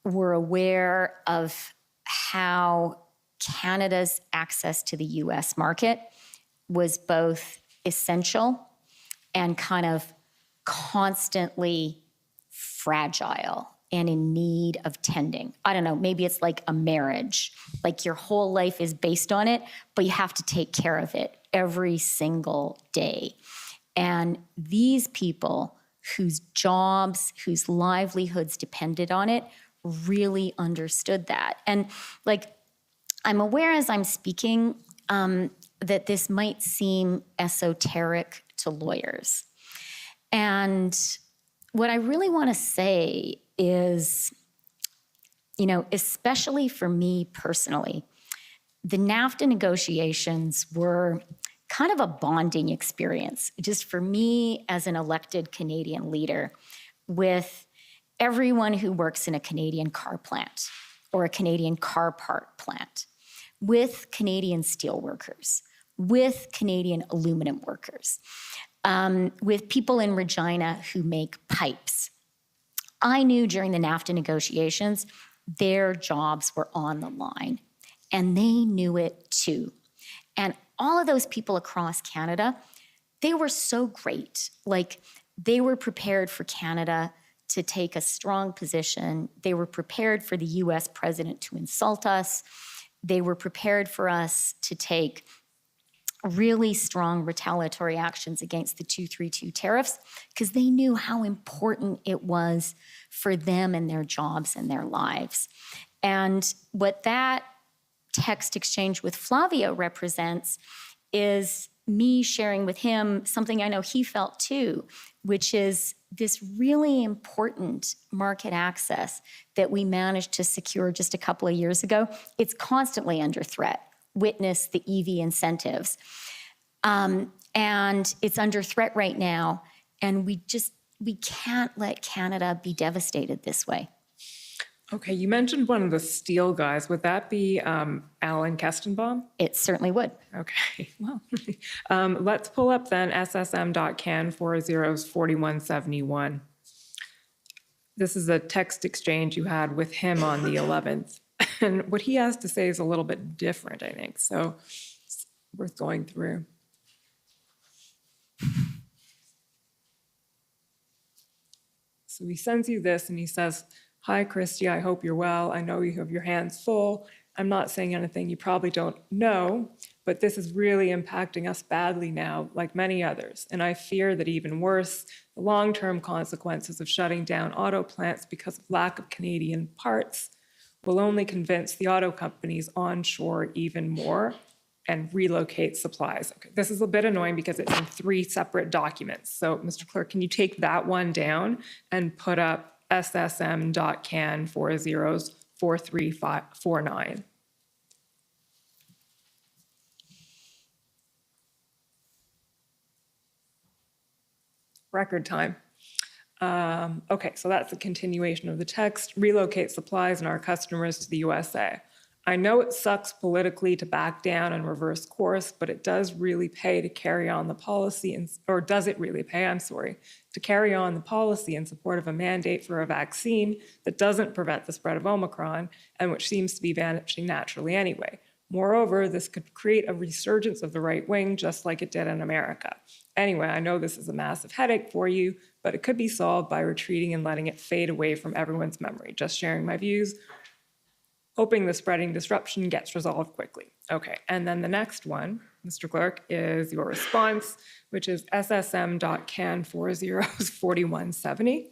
were aware of how Canada's access to the US market was both essential and kind of constantly fragile and in need of tending. I don't know, maybe it's like a marriage, like your whole life is based on it, but you have to take care of it every single day. And these people whose jobs, whose livelihoods depended on it, really understood that. And I'm aware as I'm speaking that this might seem esoteric to lawyers. And what I really want to say is, especially for me personally, the NAFTA negotiations were kind of a bonding experience, just for me as an elected Canadian leader, with everyone who works in a Canadian car plant or a Canadian car part plant, with Canadian steel workers, with Canadian aluminum workers. with people in Regina who make pipes. I knew during the NAFTA negotiations, their jobs were on the line, and they knew it too. And all of those people across Canada, they were so great. Like, they were prepared for Canada to take a strong position. They were prepared for the US president to insult us. They were prepared for us to take really strong retaliatory actions against the 232 tariffs, because they knew how important it was for them and their jobs and their lives. And what that text exchange with Flavio represents is me sharing with him something I know he felt too, which is this really important market access that we managed to secure just a couple of years ago. It's constantly under threat. Witness the EV incentives. And it's under threat right now, and we can't let Canada be devastated this way. Okay, you mentioned one of the steel guys. Would that be Alan Kestenbaum? It certainly would. Okay, well, let's pull up then SSM.can 40's 4171. This is a text exchange you had with him on the 11th. And what he has to say is a little bit different, I think. So it's worth going through. So he sends you this and he says, "Hi, Chrystia, I hope you're well. I know you have your hands full. I'm not saying anything you probably don't know, but this is really impacting us badly now, like many others. And I fear that even worse, the long-term consequences of shutting down auto plants because of lack of Canadian parts will only convince the auto companies onshore even more and relocate supplies." Okay, this is a bit annoying because it's in 3 separate documents. So, Mr. Clerk, can you take that one down and put up SSM.can 40's 4349? Record time. Okay, so that's a continuation of the text. Relocate supplies and our customers to the USA. I know it sucks politically to back down and reverse course, but it does really pay to carry on the policy, or does it really pay, to carry on the policy in support of a mandate for a vaccine that doesn't prevent the spread of Omicron and which seems to be vanishing naturally anyway. Moreover, this could create a resurgence of the right wing, just like it did in America. Anyway, I know this is a massive headache for you, but it could be solved by retreating and letting it fade away from everyone's memory. Just sharing my views, hoping the spreading disruption gets resolved quickly. Okay, and then the next one, Mr. Clerk, is your response, which is SSM.can 40's 4170.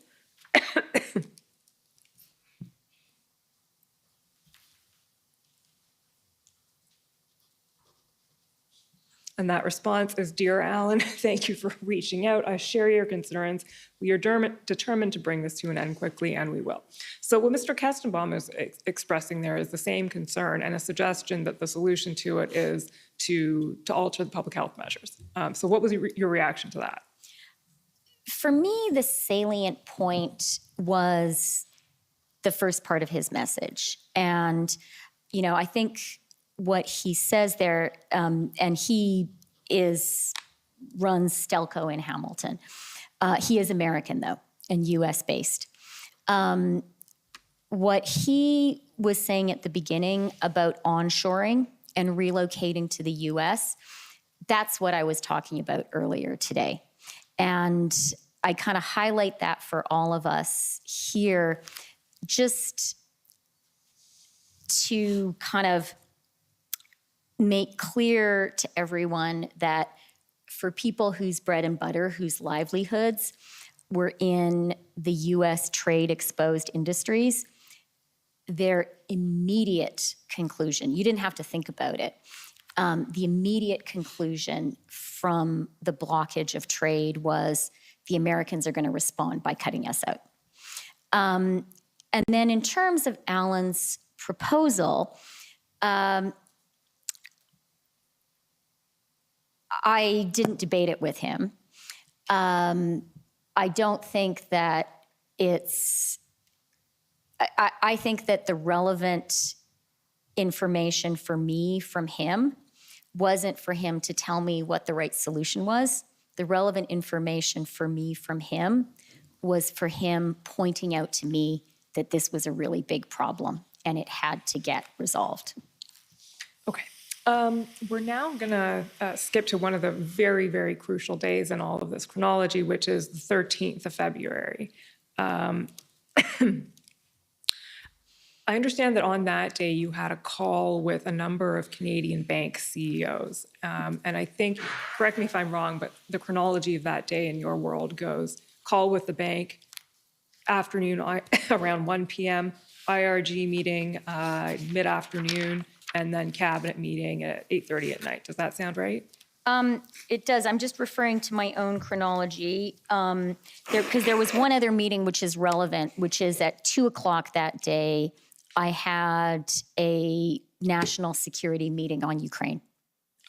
And that response is, "Dear Alan, thank you for reaching out. I share your concerns. We are determined to bring this to an end quickly, and we will." So what Mr. Kestenbaum is expressing there is the same concern and a suggestion that the solution to it is to alter the public health measures. So what was your reaction to that? For me, the salient point was the first part of his message. And, I think what he says there, and he runs Stelco in Hamilton. He is American, though, and US-based. What he was saying at the beginning about onshoring and relocating to the US, that's what I was talking about earlier today. And I kind of highlight that for all of us here, just to kind of make clear to everyone that for people whose bread and butter, whose livelihoods were in the US trade exposed industries, their immediate conclusion, you didn't have to think about it, the immediate conclusion from the blockage of trade was the Americans are going to respond by cutting us out. And then in terms of Alan's proposal, I didn't debate it with him. I don't think that I think that the relevant information for me from him wasn't for him to tell me what the right solution was. The relevant information for me from him was for him pointing out to me that this was a really big problem and it had to get resolved. Okay. We're now going to skip to one of the very, very crucial days in all of this chronology, which is the 13th of February. I understand that on that day you had a call with a number of Canadian bank CEOs. And I think, correct me if I'm wrong, but the chronology of that day in your world goes call with the bank, afternoon around 1 p.m., IRG meeting mid-afternoon, and then cabinet meeting at 8:30 at night. Does that sound right? It does. I'm just referring to my own chronology because there was one other meeting which is relevant, which is at 2 o'clock that day. I had a national security meeting on Ukraine.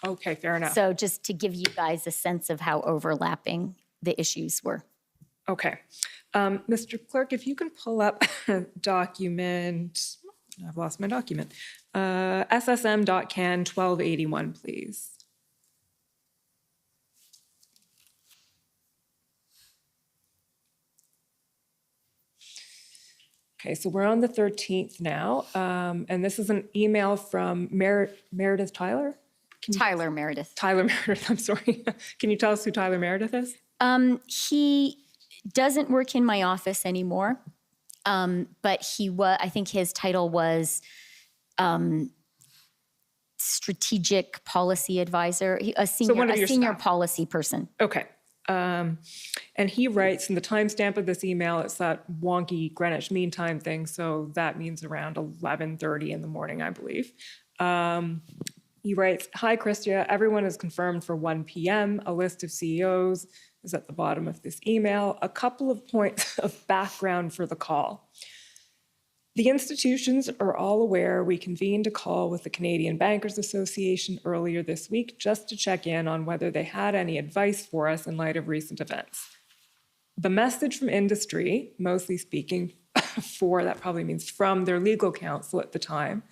Okay, fair enough. So just to give you guys a sense of how overlapping the issues were. Okay. Mr. Clerk, if you can pull up document, I've lost my document, SSM.can 1281, please. Okay, so we're on the 13th now, and this is an email from Meredith Tyler? Tyler Meredith. Tyler Meredith, I'm sorry. Can you tell us who Tyler Meredith is? He doesn't work in my office anymore, but I think his title was strategic policy advisor, a senior policy person. Okay. And he writes, in the timestamp of this email, it's that wonky Greenwich Mean Time thing, so that means around 11:30 in the morning, I believe. He writes, "Hi, Chrystia. Everyone is confirmed for 1 p.m. A list of CEOs is at the bottom of this email. A couple of points of background for the call. The institutions are all aware we convened a call with the Canadian Bankers Association earlier this week just to check in on whether they had any advice for us in light of recent events. The message from industry, mostly speaking that probably means from their legal counsel at the time,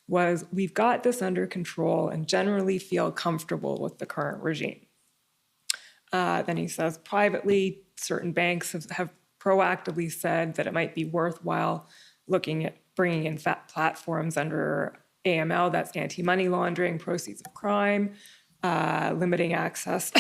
was we've got this under control and generally feel comfortable with the current regime." Then he says, privately, certain banks have proactively said that it might be worthwhile looking at bringing in platforms under AML, that's anti-money laundering, proceeds of crime, limiting access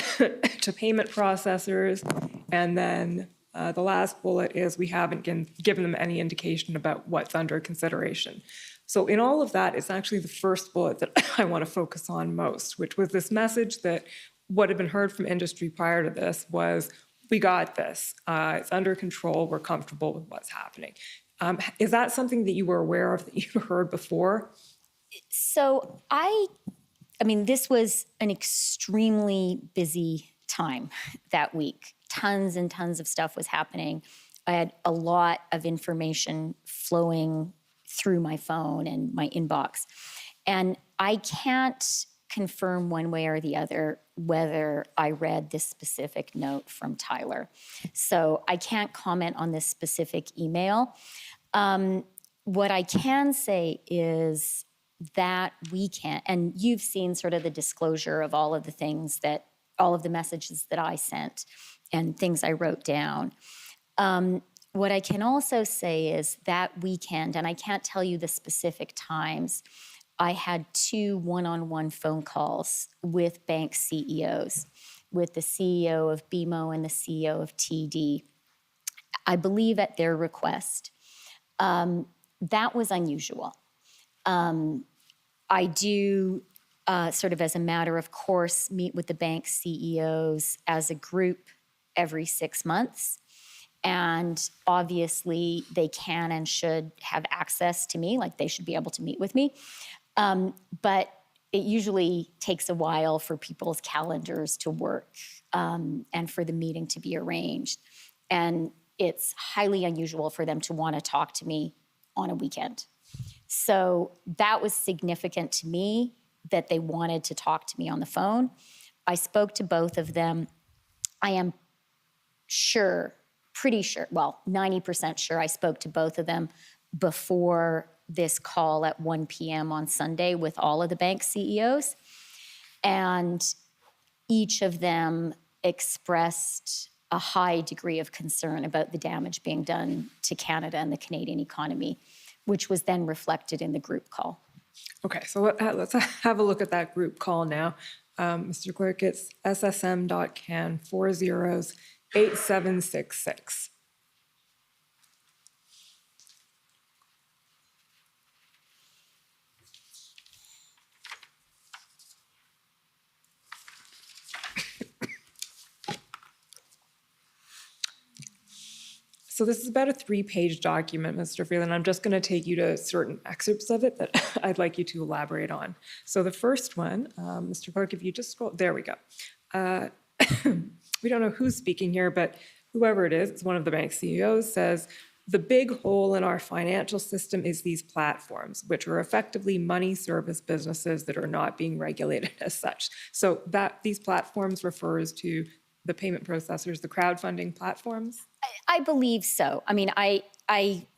to payment processors. And then the last bullet is we haven't given them any indication about what's under consideration. So in all of that, it's actually the first bullet that I want to focus on most, which was this message that what had been heard from industry prior to this was, we got this, it's under control, we're comfortable with what's happening. Is that something that you were aware of, that you heard before? So I mean, this was an extremely busy time that week. Tons and tons of stuff was happening. I had a lot of information flowing through my phone and my inbox. And I can't confirm one way or the other whether I read this specific note from Tyler. So I can't comment on this specific email. What I can say is that weekend, and you've seen sort of the disclosure of all of the messages that I sent and things I wrote down. What I can also say is that weekend, and I can't tell you the specific times, I had 2 one-on-one phone calls with bank CEOs, with the CEO of BMO and the CEO of TD, I believe at their request. That was unusual. I do, sort of as a matter of course, meet with the bank CEOs as a group every 6 months. And obviously, they can and should have access to me, like they should be able to meet with me. But it usually takes a while for people's calendars to work and for the meeting to be arranged. And it's highly unusual for them to want to talk to me on a weekend. So that was significant to me that they wanted to talk to me on the phone. I spoke to both of them. I am pretty sure, well, 90% sure I spoke to both of them before this call at 1 p.m. on Sunday with all of the bank CEOs. And each of them expressed a high degree of concern about the damage being done to Canada and the Canadian economy, which was then reflected in the group call. Okay, so let's have a look at that group call now. Mr. Clerk, it's SSM.can 408766. So this is about a 3-page document, Mr. Freeland. I'm just going to take you to certain excerpts of it that I'd like you to elaborate on. So the first one, Mr. Clerk, if you just scroll, there we go. We don't know who's speaking here, but whoever it is, it's one of the bank CEOs, says, the big hole in our financial system is these platforms, which are effectively money service businesses that are not being regulated as such. So that these platforms refers to the payment processors, the crowdfunding platforms? I believe so. I mean, I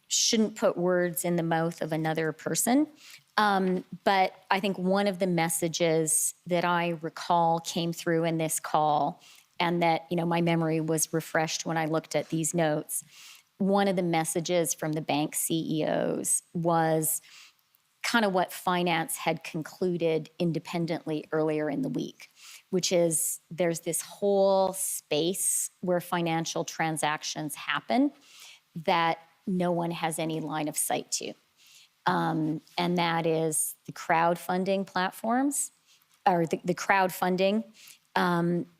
shouldn't put words in the mouth of another person, but I think one of the messages that I recall came through in this call, and that, you know, my memory was refreshed when I looked at these notes. One of the messages from the bank CEOs was kind of what finance had concluded independently earlier in the week, which is there's this whole space where financial transactions happen that no one has any line of sight to. And that is the crowdfunding platforms, or the crowdfunding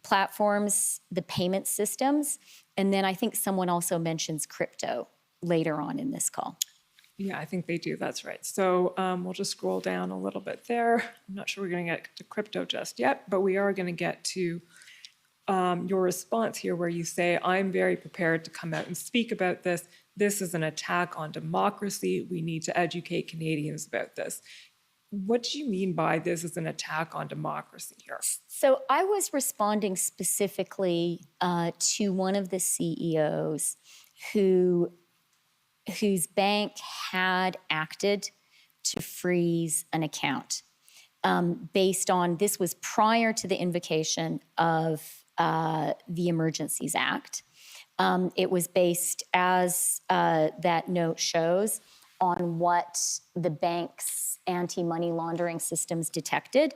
platforms, the payment systems, and then I think someone also mentions crypto later on in this call. Yeah, I think they do. That's right. So we'll just scroll down a little bit there. I'm not sure we're going to get to crypto just yet, but we are going to get to your response here where you say, I'm very prepared to come out and speak about this. This is an attack on democracy. We need to educate Canadians about this. What do you mean by this is an attack on democracy here? So I was responding specifically to one of the CEOs whose bank had acted to freeze an account based on, this was prior to the invocation of the Emergencies Act. It was based, as that note shows, on what the bank's anti-money laundering systems detected.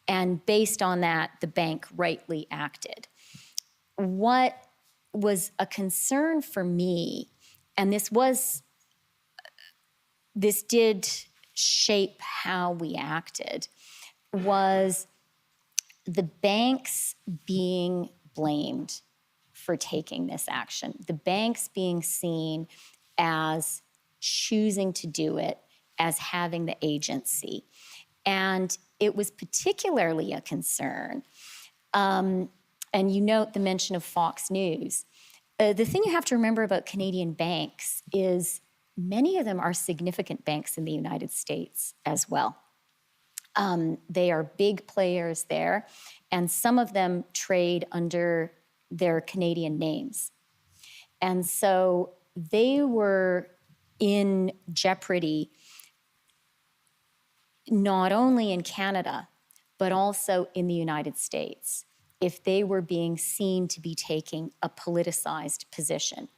And based on that, the bank rightly acted. What was a concern for me, and this did shape how we acted, was the banks being blamed for taking this action. The banks being seen as choosing to do it, as having the agency. And it was particularly a concern. And you note the mention of Fox News. The thing you have to remember about Canadian banks is many of them are significant banks in the United States as well. They are big players there, and some of them trade under their Canadian names. And so they were in jeopardy not only in Canada, but also in the United States, if they were being seen to be taking a politicized position.